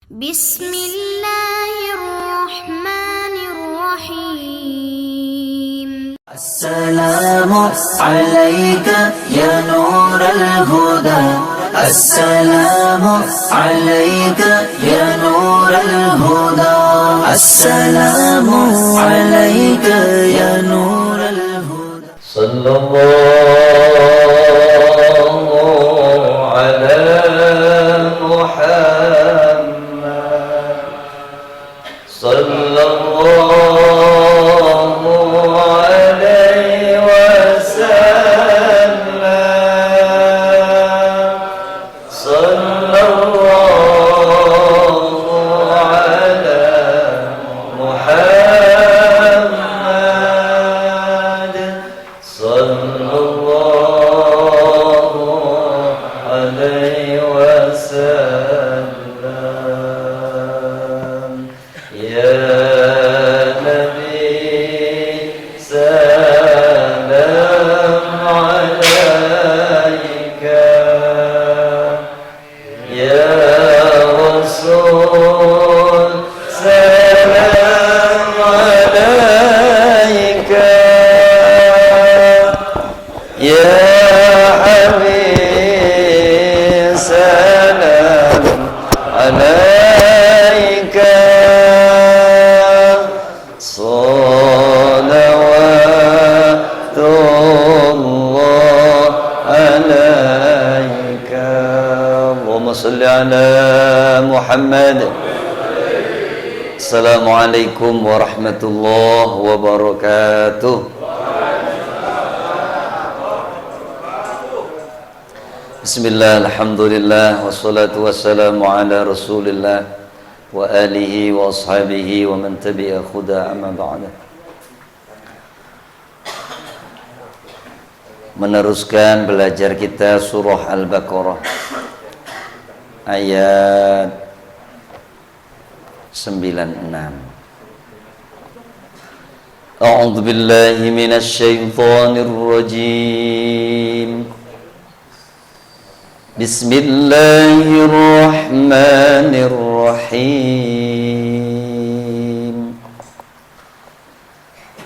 Bismillahirrahmanirrahim. Assalamu alayka ya nur al-huda. Assalamu alayka ya nur al-huda. Assalamu alayka ya nur al-huda. Sallallahu ala Muhammad. Sallallahu alaihi wasallam. Sallallahu ala Muhammad. Sallallahu alaihi wasallam. Ya Nabi salam alaika. Ya Rasul salam alaika. Ya Habib salam alaika. Salawatullah alaika. Allahumma salli ala Muhammad. Assalamualaikum warahmatullahi wabarakatuh. Bismillah, alhamdulillah, wassalatu wassalamu ala rasulillah wa alihi wa ashabihi wa man tabi'a khuda amma ba'da. Meneruskan belajar kita surah Al-Baqarah ayat 96. A'udzu billahi minasy syaithanir rajim. Bismillahirrahmanirrahim.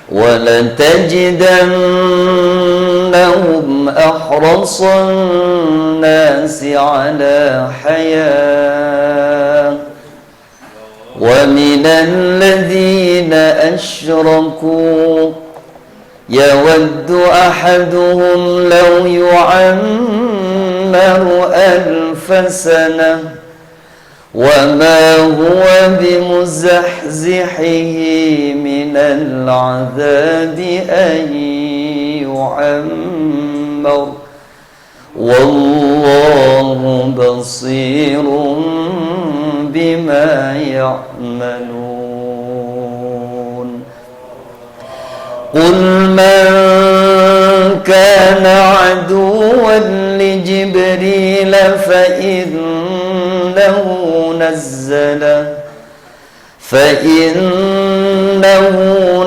وَلَتَجِدَنَّهُمْ أَحْرَصَ النَّاسِ عَلَى حَيَاةٍ وَمِنَ الَّذِينَ أَشْرَكُوا يَوَدُّ أَحَدُهُمْ لَوْ يُعَمَّرُ أَلْفَ سَنَةٍ وَمَا هُوَ بِمُزَحْزِحِهِ مِنَ الْعَذَابِ أَن يُعَمَّرَ وَاللَّهُ بَصِيرٌ بِمَا يَعْمَلُونَ. قُلْ مَنْ كَانَ عَدُوًّا لِجِبْرِيلَ فإنه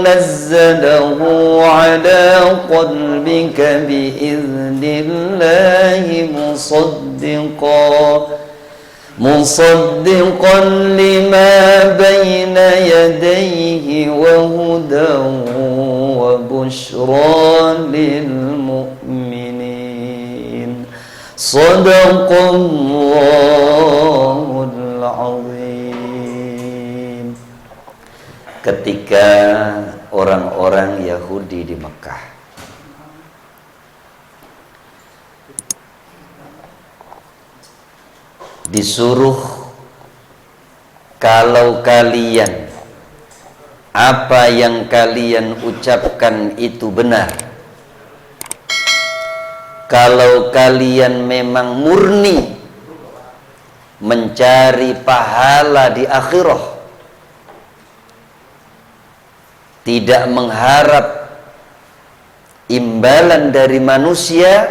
نزله على قلبك بإذن الله مصدقا لما بين يديه وهدى وبشرى للمؤمنين. صدق Allahul Azim. Ketika orang-orang Yahudi di Mekah disuruh, kalau kalian apa yang kalian ucapkan itu benar, kalau kalian memang murni mencari pahala di akhirah, tidak mengharap imbalan dari manusia,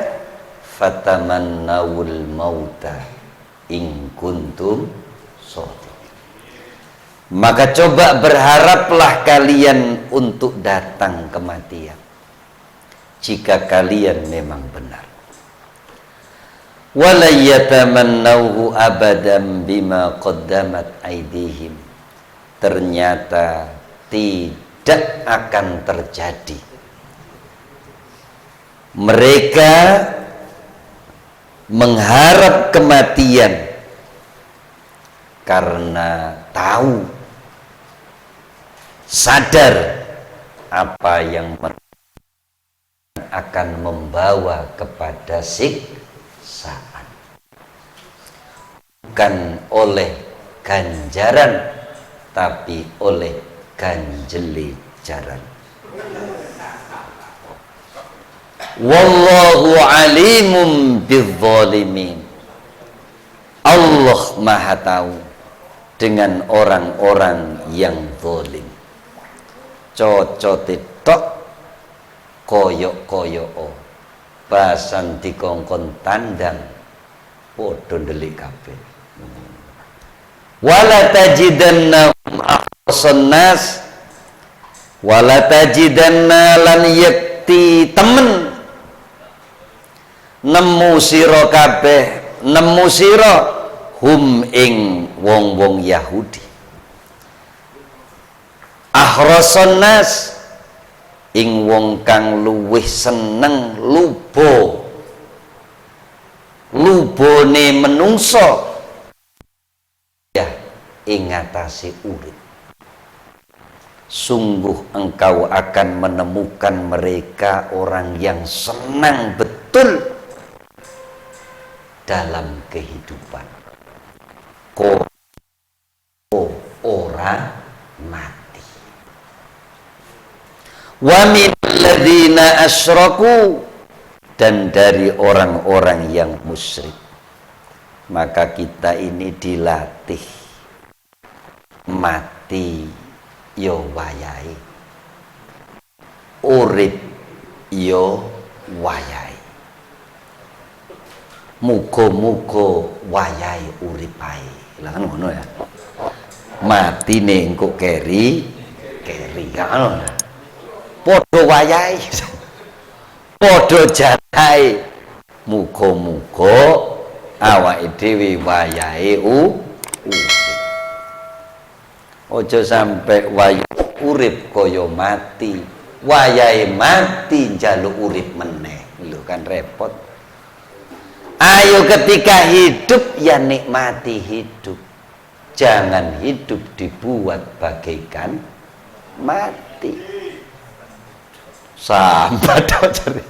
fatamannawul mauta in kuntum shodiqin. Maka coba berharaplah kalian untuk datang kematian jika kalian memang benar. wala yatamannauhu abadan bima qaddamat aydihim. Ternyata tidak akan terjadi. Mereka mengharap kematian karena tahu, sadar apa yang akan membawa kepada siksaan, bukan oleh ganjaran tapi oleh ganjelijaran. Wallahu alimum bizzalimin. Allah Maha tahu dengan orang-orang yang zalim. Cocote tok koyok-koyok basan dikongkon tandang padha ndelik kabeh. Wala tajidannahum ahsan nas wala tajidanna lan yakti temen nemu sira kabeh, nemu sira hum ing wong-wong Yahudi, ahrason nas ing wong kang luwih seneng lubone menungso ya ing ngatasi urip. Sungguh engkau akan menemukan mereka orang yang senang betul dalam kehidupan. Orang mati. Wa min alladzina asyraku, dan dari orang-orang yang musyrik. Maka kita ini dilatih mati yo wayai, urip yo wayai. Muga-muga wayahe urip ae. Lah kan ngono ya. Matine engko keri kan. Padha wayahe. Padha jatahe. Muga-muga awake dhewe wayahe urip. Aja sampe wayahe urip kaya mati. Wayahe mati njaluk urip meneh. Lho kan repot. Ayo ketika hidup ya nikmati hidup. Jangan hidup dibuat bagaikan mati. Sampai cari.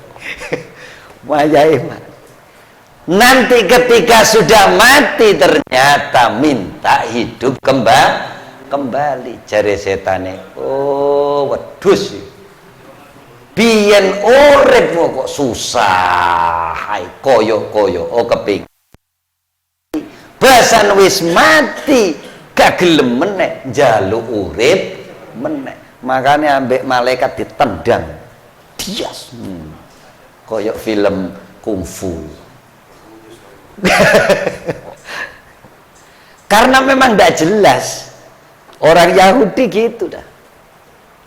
Nanti ketika sudah mati ternyata minta hidup kembali. Jare setane, oh wedhus. Biyen uripmu kok susah, hai koyo-koyo, oh keping. Basan wis mati, gak gelem meneh, njaluk urip meneh. Makane ambek malaikat ditendang, dias. Koyo film kungfu. Karena memang tidak jelas. Orang Yahudi gitu dah.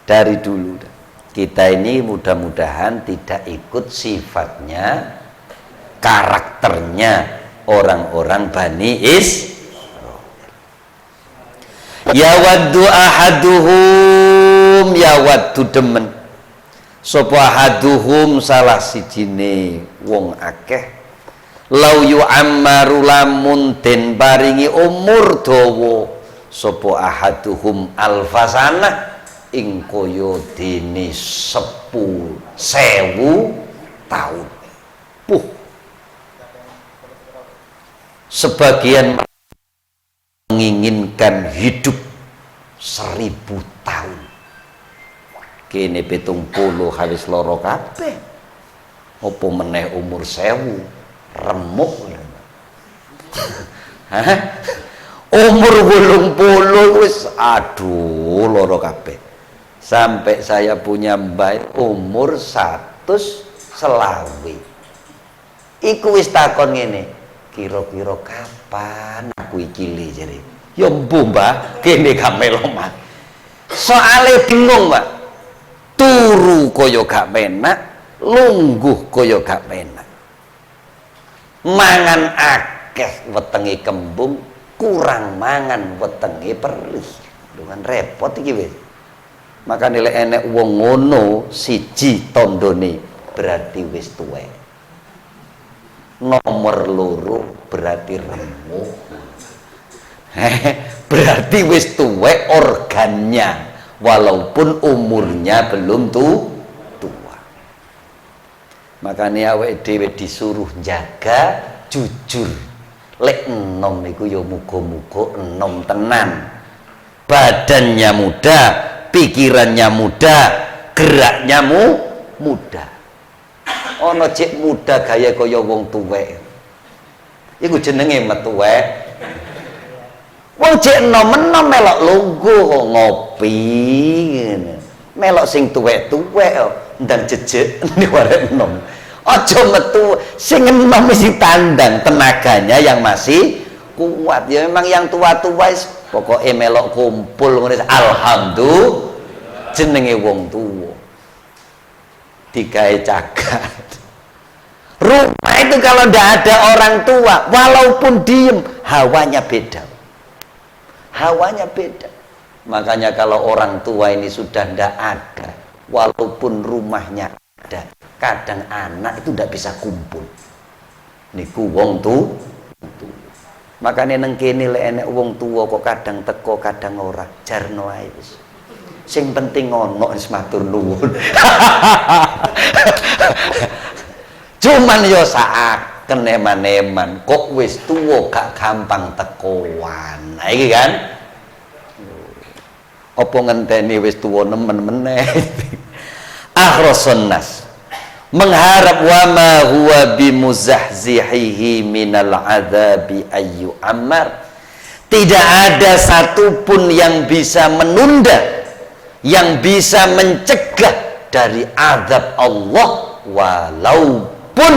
Dari dulu dah. Kita ini mudah-mudahan tidak ikut sifatnya, karakternya orang-orang Bani Israil. Yawaddu ahaduhum, yawaddu demen sapa ahaduhum salah sijine wong akeh lau yu'ammaru lamun den paringi umur dawa sapa ahaduhum alfasana ing kaya dene 10.000 tahun. Sebagian menginginkan hidup 1000 tahun. Kene 70 habis loro kabeh. Apa meneh umur 1000 remuk. Hah? Umur 80 wis aduh loro kabeh. Sampai saya punya mbah umur 100 selawe. Iku wis takon ngene, kira-kira kapan aku iki le jare. Ya mbuh Mbah, kene gak melo mat. Soale bingung, Mbak. Turu kaya gak penak, lungguh kaya gak penak. mangan akeh wetenge kembung, kurang mangan wetenge perih. Lho kan repot iki wis. Maka nilai enek wong ngono siji tandane berarti wis tuwek. Nomor loro berarti remuk. Berarti wis tuwek organnya walaupun umurnya belum tua. Makanya awake dhewe disuruh jaga jujur. Lek enom niku ya muga-muga enom tenan. Badannya muda, pikirannya muda, geraknya muda. Ana cek muda gaya kaya wong tuwek. Iku jenenge metuwek. Wong cek enom-enom melok lungguh ngopi ngene. Melok sing tuwek-tuwek ndang jejeg niware enom. Aja metu sing enom sing tandang tenaganya yang masih kuat. Ya memang yang tua-tua pokoknya melok kumpul ngono alhamdulillah jenenge wong tuwa. Digawe cagat. Rumah itu kalau ndak ada orang tua walaupun diem hawanya beda. Hawanya beda. Makanya kalau orang tua ini sudah ndak ada walaupun rumahnya ada, kadang anak itu ndak bisa kumpul. Niku wong tuwa. Makanya neng kene lek enek wong tua kok kadang teko kadang ora, jarno ae wis. Sing penting ono wis matur nuwun. Cuman yo saaken eman-eman kok wis tuwa gak gampang tekoan. Nah iki kan. Apa ngenteni wis tuwa nemen meneh. Akhrasun nas. Mengharap wa ma huwa bimuzahzihihi minal adzabi ayyu ammar. Tidak ada satupun yang bisa menunda, yang bisa mencegah dari azab Allah walaupun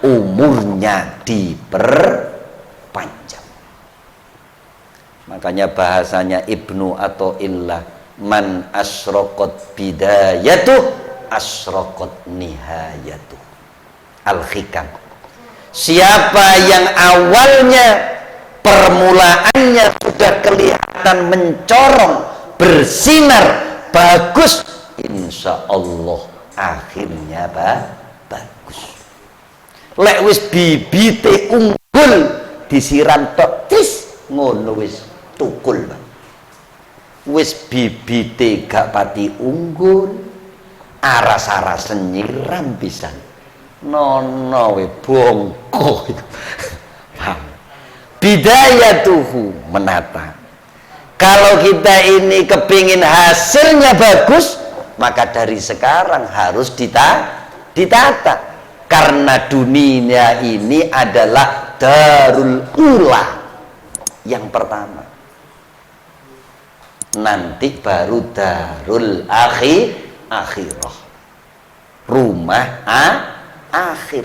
umurnya diperpanjang. Makanya bahasanya Ibnu Athaillah, man asyraqat bidayatuh asyraqat nihayatuh. Al-Hikam. Siapa yang awalnya permulaannya sudah kelihatan mencorong, bersinar, bagus, insya Allah akhirnya bagus. Lek wis bibite unggul disiram tok tis ngono wis tukul. Wis bibite gak pati unggul aras-aras nyiram pisan nono we bongko. Paham? Bidayatuhu menata. Kalau kita ini kepingin hasilnya bagus, maka dari sekarang harus ditata. Karena dunia ini adalah darul ula yang pertama. Nanti baru darul akhirah, rumah akhir.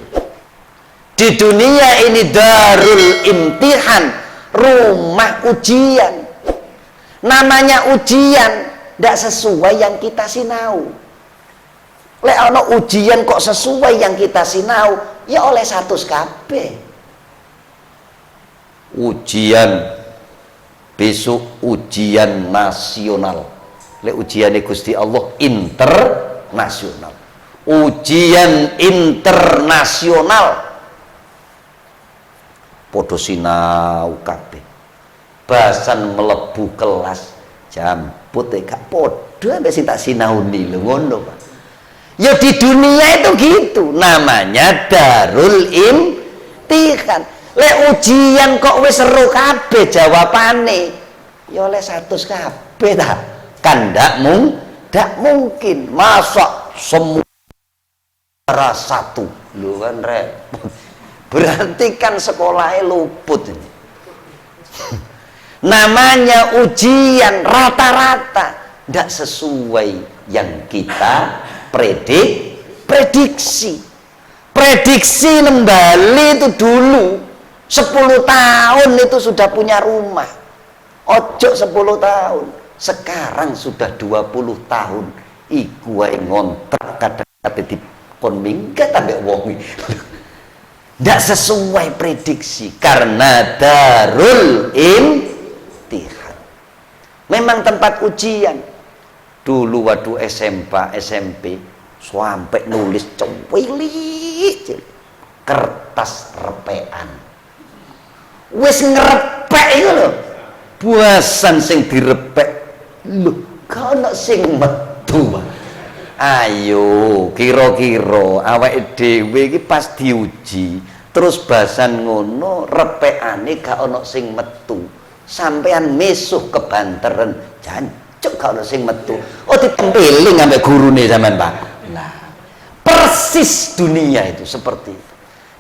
Di dunia ini darul imtihan, rumah ujian. Namanya ujian tidak sesuai yang kita sinau. Lek ana ujian kok sesuai yang kita sinau, ya oleh 100 kabeh. Ujian besok ujian nasional. Lek ujiane Gusti Allah internasional. Ujian internasional. Podo sinau kabeh. Basan melebu kelas jamput gak podo ambek sing tak sinauni lho ngono, Pak. Ya di dunia itu gitu. Namanya darul imtihan. Lek ujian kok wis seru kabeh jawabane. Ya oleh 100 kabeh ta. Kan ndak mungkin masa semua satu lu kan repot. Berarti kan sekolahnya luput ini. Namanya ujian rata-rata ndak sesuai yang kita prediksi Nembali itu dulu 10 tahun itu sudah punya rumah. Ojo 10 tahun. Sekarang sudah 20 tahun. Iku wae ngontrak kadang-kadang dikon minggat ambek wong. Tidak sesuai prediksi karena darul imtihan. Memang tempat ujian. Dulu waktu SMP sampai nulis cewilik kertas repean. Wis ngerepek itu loh. Buasan sing direpek. Loh, kana sing metu. Ayo, kira-kira awake dhewe iki pas diuji, terus basan ngono, repekane gak ana sing metu. Sampean mesuh kebanteren, jancuk gak ana sing metu. Oh, ditempeling ambek gurune sampean, Pak. Nah, persis dunia itu seperti itu.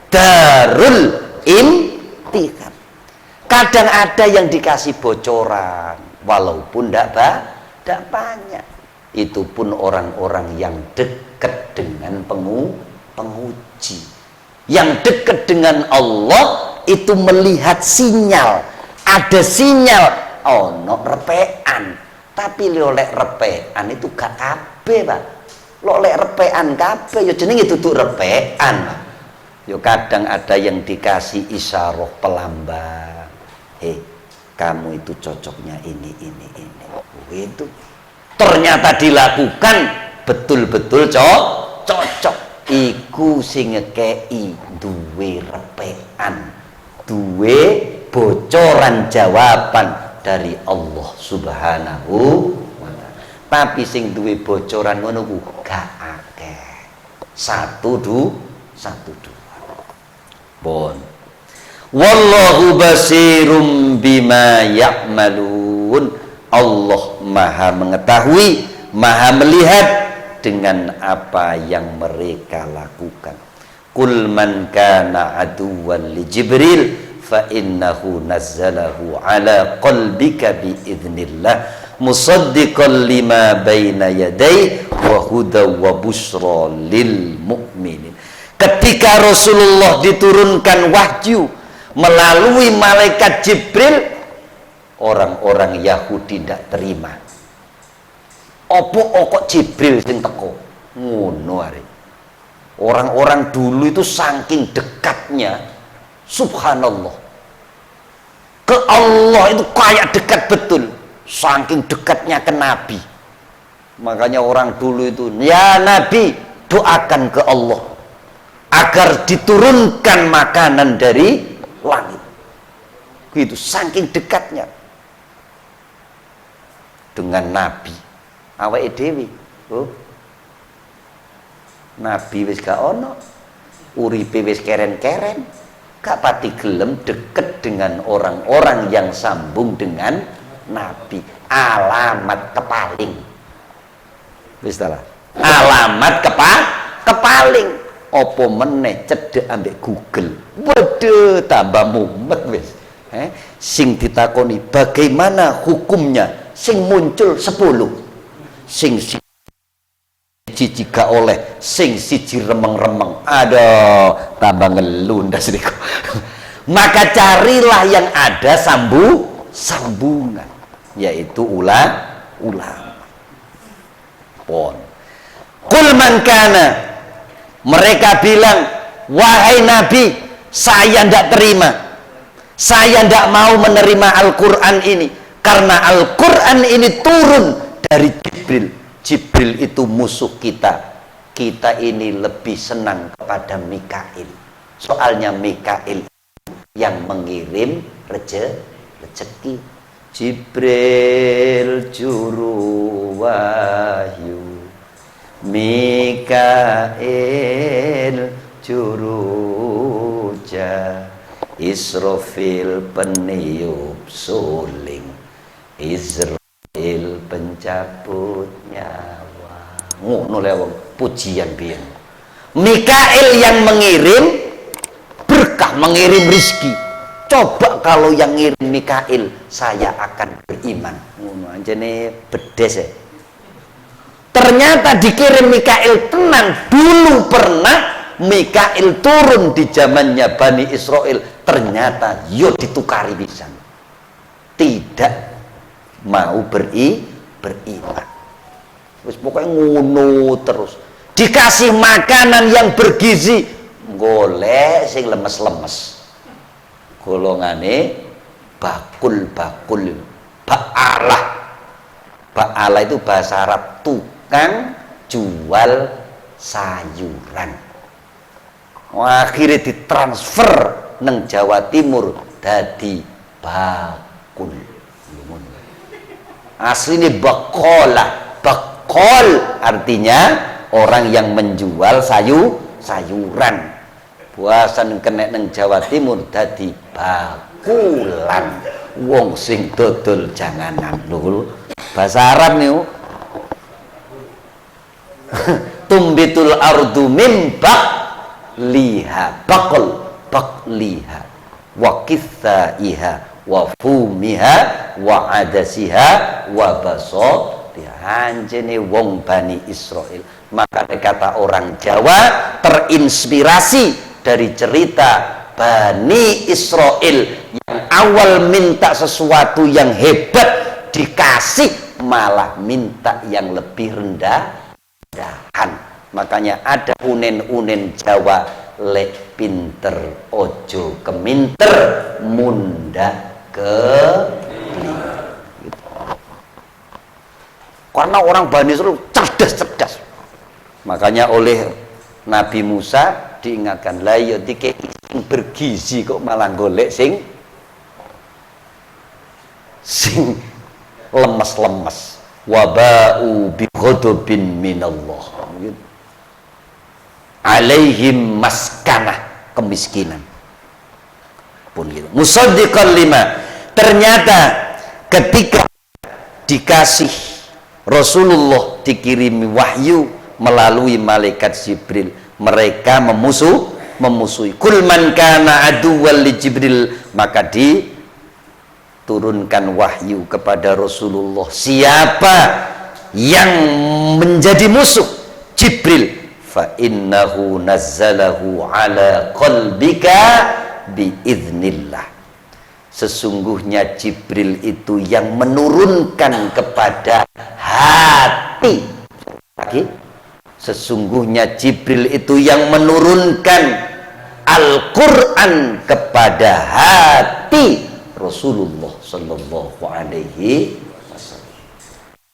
Darul imtihan. Kadang ada yang dikasih bocoran, walaupun tidak banyak. Itu pun orang-orang yang dekat dengan penguji. Yang dekat dengan Allah itu melihat sinyal. Ada sinyal, oh no repean. Tapi lolek repean itu gak kabeh, Pak. Lolek repean kabeh ya jenenge dudu repean. Yo kadang ada yang dikasih isyarah pelambang. Kamu itu cocoknya ini. Itu ternyata dilakukan betul-betul cocok. Iku sing ngekei duwe repean, duwe bocoran jawaban dari Allah Subhanahu wa ta'ala. Tapi sing duwe bocoran ngono ku gak akeh. Satu dua. Bon. Wallahu basirum bima ya'malun. Allah maha mengetahui, maha melihat dengan apa yang mereka lakukan. Qul man kana aduwwan li Jibril fa innahu nazzalahu ala qalbika bi idznillah musaddiqan lima baina yadayhi wa hudaw wa busyra lil mu'minin. Ketika Rasulullah diturunkan wahyu melalui malaikat Jibril, orang-orang Yahudi tidak terima. Opo kok Jibril sing teko ngono arek. Orang-orang dulu itu saking dekatnya, subhanallah, ke Allah itu kayak dekat betul, saking dekatnya ke Nabi. Makanya orang dulu itu, ya Nabi, doakan ke Allah agar diturunkan makanan dari langit. Gitu, saking dekatnya dengan Nabi. Awake dhewe, Nabi wis gak ono, uripe wis keren-keren, gak pati gelem deket dengan orang-orang yang sambung dengan Nabi. Alamat kepaling. Wis ta lah. Alamat kepaling. Apa meneh cedek ambek Google. Waduh, tambah mumet wis. Sing ditakoni bagaimana hukumnya, sing muncul 10. Sing siji gak oleh, sing siji remeng-remeng. Aduh, tambah ngelundas niku. Maka carilah yang ada sambungan, yaitu ulama. Pon. Qul man kana, mereka bilang, wahai Nabi, saya tidak terima, saya tidak mau menerima Al-Quran ini, karena Al-Quran ini turun dari Jibril. Jibril itu musuh kita. Kita ini lebih senang kepada Mikail. Soalnya Mikail yang mengirim rezeki. Jibril juru wahyu, Mikail juru hujan, Israfil peniup suling, Israel pencabut nyawa. Ngono le wong pujian biyen. Mikail yang mengirim berkah, mengirim rizki. Coba kalau yang ngirim Mikail, saya akan beriman. Ngono anjene bedes ya. Ternyata dikirim Mikail tenang. Dulu pernah Mikail turun di zamannya Bani Israel, ternyata yo ditukari pisan. Tidak mau beriman. Wis pokoknya ngono terus. Dikasih makanan yang bergizi, golek sing lemes-lemes. Golongane bakul-bakul. Ba'alah. Ba'alah itu bahasa Arab tukang jual sayuran. Akhirnya ditransfer neng Jawa Timur dadi bakul. Aslinya bakola. Bakol artinya orang yang menjual sayuran. Buasan kena neng Jawa Timur dadi bakulan. Wong sing dodol janganan lho. Bahasa Arab nih. Tumbitul ardu min liha bakol bakliha wa kithaiha wa fumiha wa adasiha wa basotiha. Anjene wong Bani Israel. Maka kata orang Jawa terinspirasi dari cerita Bani Israel yang awal minta sesuatu yang hebat dikasih, malah minta yang lebih rendahan. Makanya ada unen-unen Jawa, lek pinter ojo keminter, munda ke gitu. Karena orang Bani Israel cerdas. Makanya oleh Nabi Musa diingatkan, lah ya dike sing bergizi kok malah golek sing lemes-lemes. Waba'u bi ghadabin minallah. Alaihim maskanah, kemiskinan. Pun gitu. Musaddiqan lima. Ternyata ketika dikasih Rasulullah dikirimi wahyu melalui malaikat Jibril, mereka memusuhi. Kul man kana aduwwan li Jibril, maka diturunkan wahyu kepada Rasulullah, siapa yang menjadi musuh Jibril, fa innahu nazzalahu ala qalbika biiznillah. Sesungguhnya Jibril itu yang menurunkan kepada hati. Lagi, sesungguhnya Jibril itu yang menurunkan Al-Quran kepada hati Rasulullah Sallallahu Alaihi Wasallam.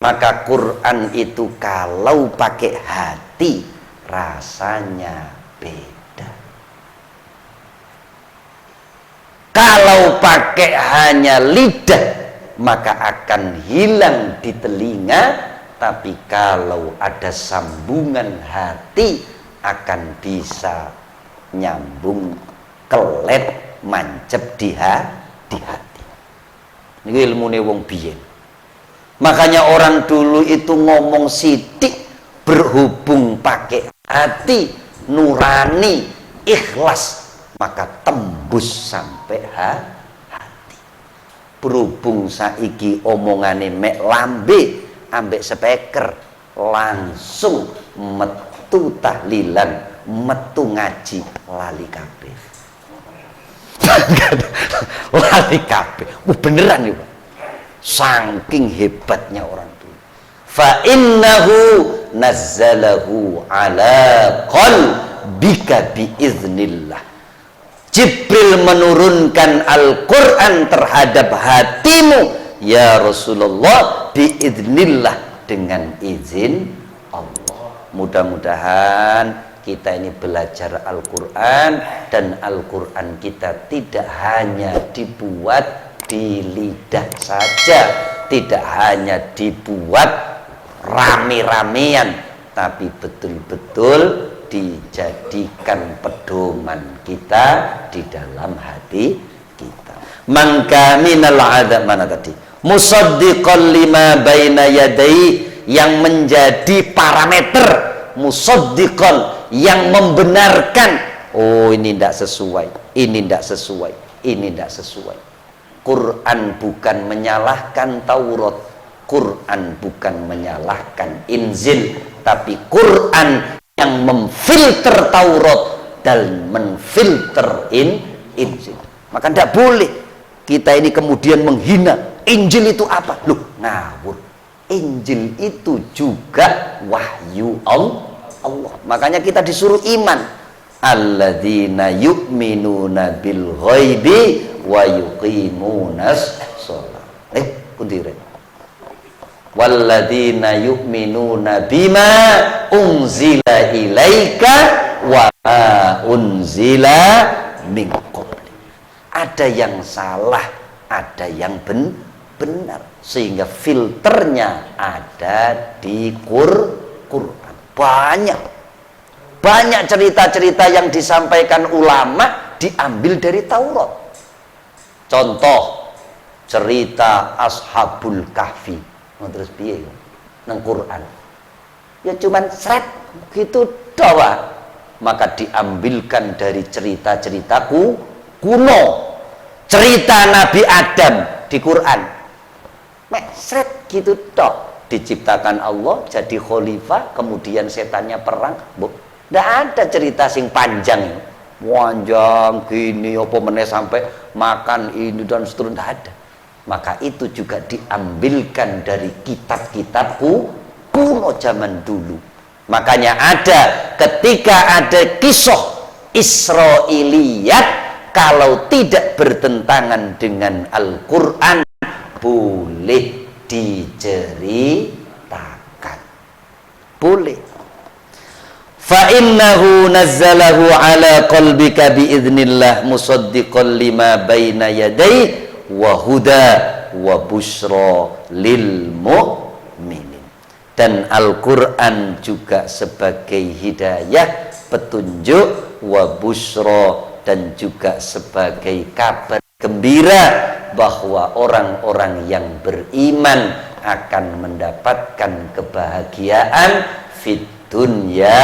Maka Quran itu kalau pakai hati rasanya beda. Kalau pakai hanya lidah maka akan hilang di telinga. Tapi kalau ada sambungan hati akan bisa nyambung kelet mancep di hati. Ini ilmune wong biyen. Makanya orang dulu itu ngomong sidik berhubung pakai hati nurani ikhlas, maka tembus sampai hati. Berhubung saiki omongane mek lambe ambek speaker, langsung metu tahlilan, metu ngaji, lali kabeh. Lali kabeh. Beneran nih, saking hebatnya orang tua. Fa innahu nazzalahu ala qalbika biiznillah. Jibril menurunkan Al-Quran terhadap hatimu ya Rasulullah biiznillah, dengan izin Allah. Mudah-mudahan kita ini belajar Al-Quran, dan Al-Quran kita tidak hanya dibuat di lidah saja, tidak hanya dibuat rame-ramean, tapi betul-betul dijadikan pedoman kita di dalam hati kita. Mangka minal adab, mana tadi? Musaddiqan lima baina yadai, yang menjadi parameter, musaddiqan yang membenarkan. Oh, ini tidak sesuai, ini tidak sesuai, ini tidak sesuai. Quran bukan menyalahkan Taurat, Quran bukan menyalahkan Injil, tapi Quran yang memfilter Taurat dan menfilter Injil. Maka tidak boleh kita ini kemudian menghina Injil itu apa? Loh, ngawur. Injil itu juga wahyu Allah. Makanya kita disuruh iman. alladzina yu'minuna bil ghaibi wa yuqimunas shalah. Kundire. Walladzina yu'minuna bima unzila ilaika wa unzila min qabli. Ada yang salah, ada yang benar, sehingga filternya ada di Quran. Banyak cerita-cerita yang disampaikan ulama diambil dari Taurat. Contoh cerita Ashabul Kahfi, terus piye nang Quran, ya cuman seret gitu doang. Maka diambilkan dari cerita-cerita kuno, cerita Nabi Adam di Quran, seret gitu toh. Diciptakan Allah jadi khalifah, kemudian setannya perang. Nggak ada cerita sing panjang gini apa meneh sampai makan ini dan seterusnya, nggak ada. Maka itu juga diambilkan dari kitab-kitab kuno zaman dulu. Makanya ada ketika ada kisah Israiliyat, kalau tidak bertentangan dengan Al-Quran boleh diceritakan, boleh. Fa innahu nazzalahu ala qalbika biidznillah musaddiqan lima baina yadayhi wa huda wa busyra lil mu'minin. Dan Al-Quran juga sebagai hidayah, petunjuk, wa busyra, dan juga sebagai kabar gembira bahwa orang-orang yang beriman akan mendapatkan kebahagiaan fid dunya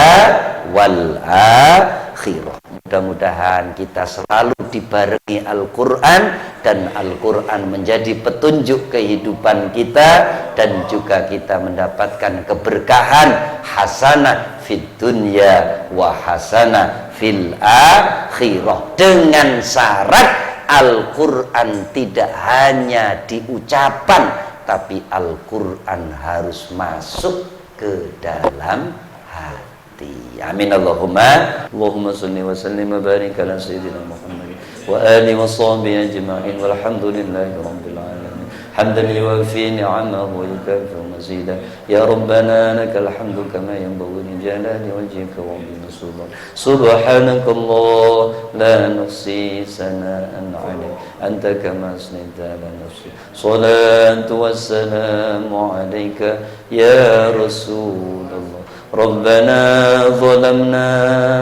wal akhirah. Mudah-mudahan kita selalu dibarengi Al-Quran, dan Al-Quran menjadi petunjuk kehidupan kita, dan juga kita mendapatkan keberkahan hasanah fid dunya wa hasanah fil akhirah, dengan syarat Al-Quran tidak hanya di ucapan, tapi Al-Quran harus masuk ke dalam hati. Amin Allahumma. Allahumma salli wa sallim wa barik ala sayyidina Muhammad wa alihi wa sahbihi ajma'in walhamdulillahi rabbil alamin. Hamdan yuwafi ni'amahu wa yukafi mazida. Ya Rabbana lakal hamdu kama yanbaghi li jalali wajhika wa bi sultan. Subhanakallah la nuhsi sana'an 'alaik anta kama asnaita ala nafsi. Salatu wassalamu 'alaika ya Rasulullah. Rabbana zalamna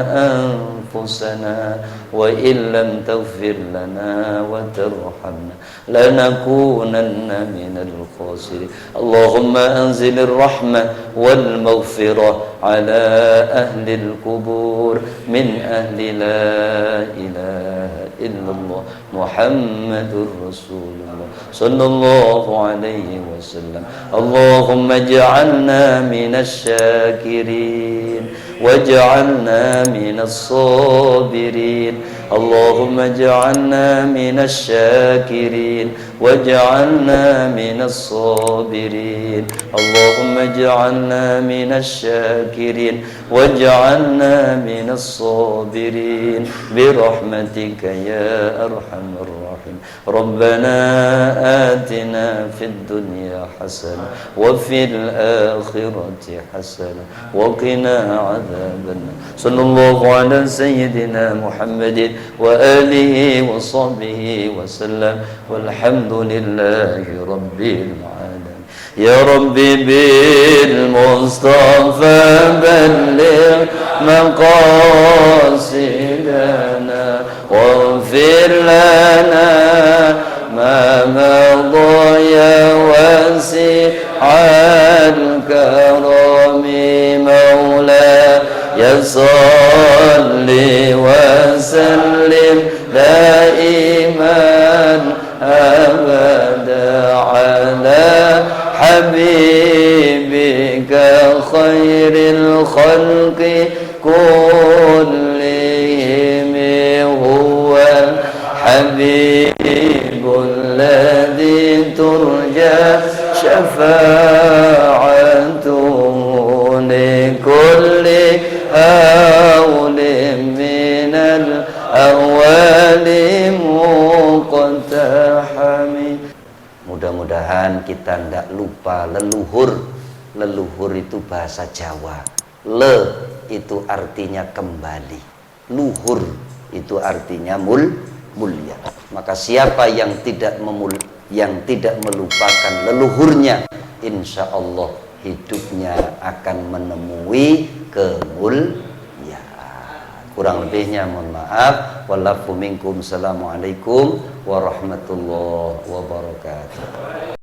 anfusana wa illam taghfir lana wa tarhamna lanakunanna minal khasirin. Allahumma anzilir rahmah wal maghfirah ala ahli al-qubur min ahli la ilaha illallah Muhammadur Rasulullah sallallahu alaihi wasallam. Allahumma ij'alna minasy syakirin waj'alna minas sabirin. Allahumma ij'alna minasy syakirin waj'alna minas sabirin. Allahumma ij'alna minasy syakirin waj'alna minas sabirin birahmatika ya arhamar rahim. Rabbana atina fid dunya hasanah wa fil akhirati hasanah wa qina adzabannar. Sallallahu ala sayyidina Muhammadin wa alihi wa sahbihi wa sallam walhamdulillahi rabbil alamin. Ya Rabbi bil Mustafa balligh maqasidana waghfir lana ma madha ya wasi'al karami maula ya salli wa sallim daiman abada ala habibika khairil khalqi kullihim huwa habibul ladzi turja syafa'atuhu li kulli hawlin kita ndak lupa leluhur. Leluhur itu bahasa Jawa. Le itu artinya kembali. Luhur itu artinya mulia. Maka siapa yang tidak melupakan leluhurnya, insya Allah hidupnya akan menemui kemuliaan. Kurang lebihnya mohon maaf. Wallafu minkum. Assalamualaikum warahmatullahi wabarakatuh.